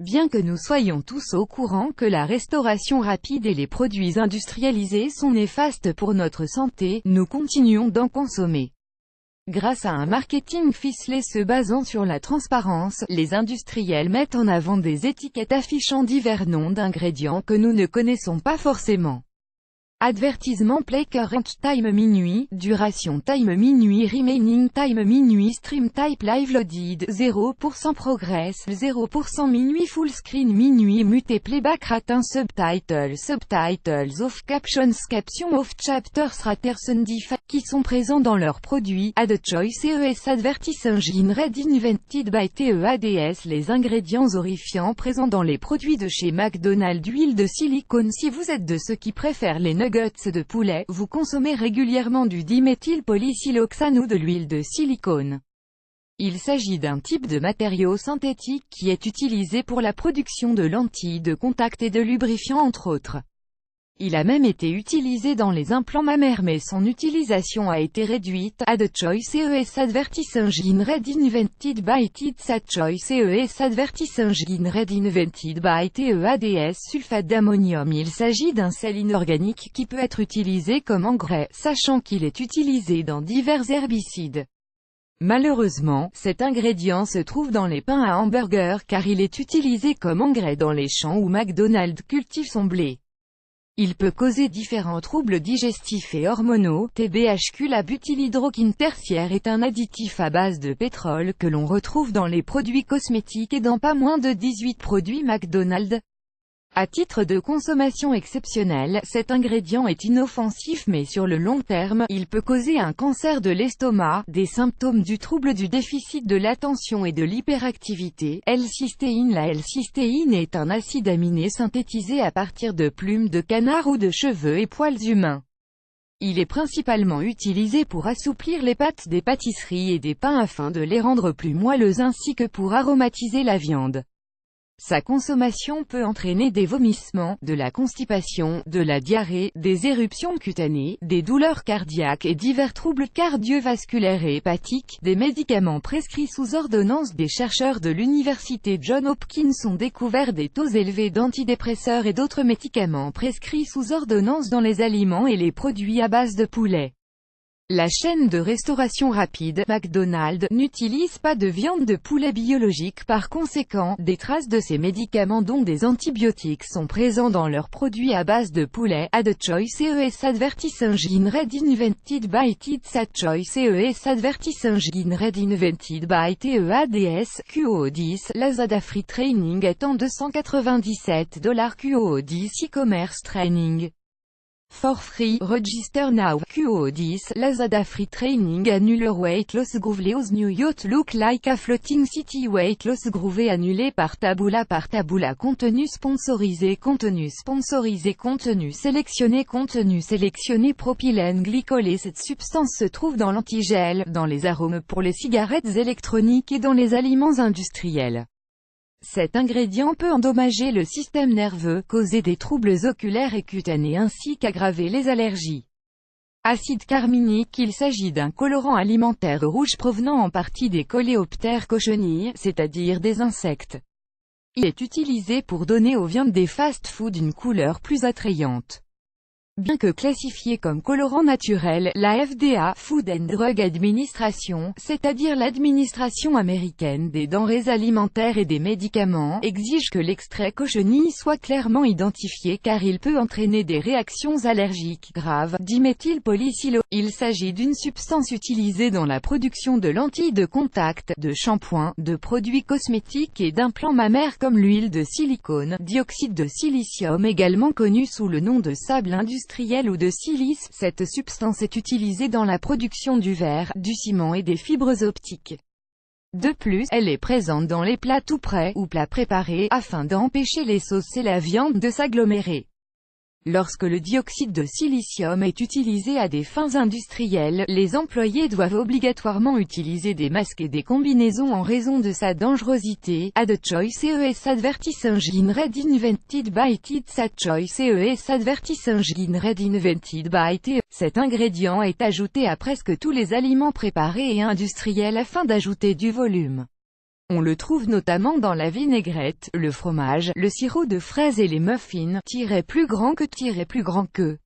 Bien que nous soyons tous au courant que la restauration rapide et les produits industrialisés sont néfastes pour notre santé, nous continuons d'en consommer. Grâce à un marketing ficelé se basant sur la transparence, les industriels mettent en avant des étiquettes affichant divers noms d'ingrédients que nous ne connaissons pas forcément. Advertisement play current time minuit, duration time minuit, remaining time minuit, stream type live loaded, 0% progress, 0% minuit, full screen minuit, muté playback ratin, subtitles off, captions off, chapters raters diff, qui sont présents dans leurs produits, add choice CES advertis engine red invented by TEADS. Les ingrédients horrifiants présents dans les produits de chez McDonald's. Huile de silicone. Si vous êtes de ceux qui préfèrent les nuggets de poulet, vous consommez régulièrement du diméthylpolysiloxane ou de l'huile de silicone. Il s'agit d'un type de matériau synthétique qui est utilisé pour la production de lentilles de contact et de lubrifiants entre autres. Il a même été utilisé dans les implants mammaires mais son utilisation a été réduite. Add choice CES advertis engine red invented by TEADS. Choice CES advertis engine red invented by TEADS. Sulfate d'ammonium. Il s'agit d'un sel inorganique qui peut être utilisé comme engrais, sachant qu'il est utilisé dans divers herbicides. Malheureusement, cet ingrédient se trouve dans les pains à hamburger car il est utilisé comme engrais dans les champs où McDonald's cultive son blé. Il peut causer différents troubles digestifs et hormonaux. TBHQ. La butylhydroquine tertiaire est un additif à base de pétrole que l'on retrouve dans les produits cosmétiques et dans pas moins de 18 produits McDonald's. À titre de consommation exceptionnelle, cet ingrédient est inoffensif mais sur le long terme, il peut causer un cancer de l'estomac, des symptômes du trouble du déficit de l'attention et de l'hyperactivité. L-cystéine. La L-cystéine est un acide aminé synthétisé à partir de plumes de canard ou de cheveux et poils humains. Il est principalement utilisé pour assouplir les pâtes des pâtisseries et des pains afin de les rendre plus moelleuses ainsi que pour aromatiser la viande. Sa consommation peut entraîner des vomissements, de la constipation, de la diarrhée, des éruptions cutanées, des douleurs cardiaques et divers troubles cardiovasculaires et hépatiques. Des médicaments prescrits sous ordonnance. Des chercheurs de l'université Johns Hopkins ont découvert des taux élevés d'antidépresseurs et d'autres médicaments prescrits sous ordonnance dans les aliments et les produits à base de poulet. La chaîne de restauration rapide, McDonald's, n'utilise pas de viande de poulet biologique. Par conséquent, des traces de ces médicaments dont des antibiotiques sont présents dans leurs produits à base de poulet. Add choice CES advertis engine red invented by TEADS. Choice CES advertis engine red invented by TEADS. QO10. Lazada Free Training étant $297. QO10 e-commerce training. For free, register now. QO10, Lazada Free Training Annuler Weight Loss Grooveless New Yacht Look Like a Floating City Weight Loss Groove annulé par Taboola. Contenu sponsorisé. Contenu sélectionné propylène glycolé. Cette substance se trouve dans l'antigel, dans les arômes pour les cigarettes électroniques et dans les aliments industriels. Cet ingrédient peut endommager le système nerveux, causer des troubles oculaires et cutanés ainsi qu'aggraver les allergies. Acide carminique. Il s'agit d'un colorant alimentaire rouge provenant en partie des coléoptères cochenilles, c'est-à-dire des insectes. Il est utilisé pour donner aux viandes des fast-foods une couleur plus attrayante. Bien que classifié comme colorant naturel, la FDA, Food and Drug Administration, c'est-à-dire l'administration américaine des denrées alimentaires et des médicaments, exige que l'extrait cochenille soit clairement identifié car il peut entraîner des réactions allergiques graves. Diméthylpolysiloxane. Il s'agit d'une substance utilisée dans la production de lentilles de contact, de shampoings, de produits cosmétiques et d'implants mammaires comme l'huile de silicone, dioxyde de silicium également connu sous le nom de sable industriel ou de silice. Cette substance est utilisée dans la production du verre, du ciment et des fibres optiques. De plus, elle est présente dans les plats tout prêts ou plats préparés, afin d'empêcher les sauces et la viande de s'agglomérer. Lorsque le dioxyde de silicium est utilisé à des fins industrielles, les employés doivent obligatoirement utiliser des masques et des combinaisons en raison de sa dangerosité. Add choice CES advertis engine red invented by TEADS. Choice CES advertis engine red invented by TEADS. Cet ingrédient est ajouté à presque tous les aliments préparés et industriels afin d'ajouter du volume. On le trouve notamment dans la vinaigrette, le fromage, le sirop de fraise et les muffins, plus grand que plus grand que.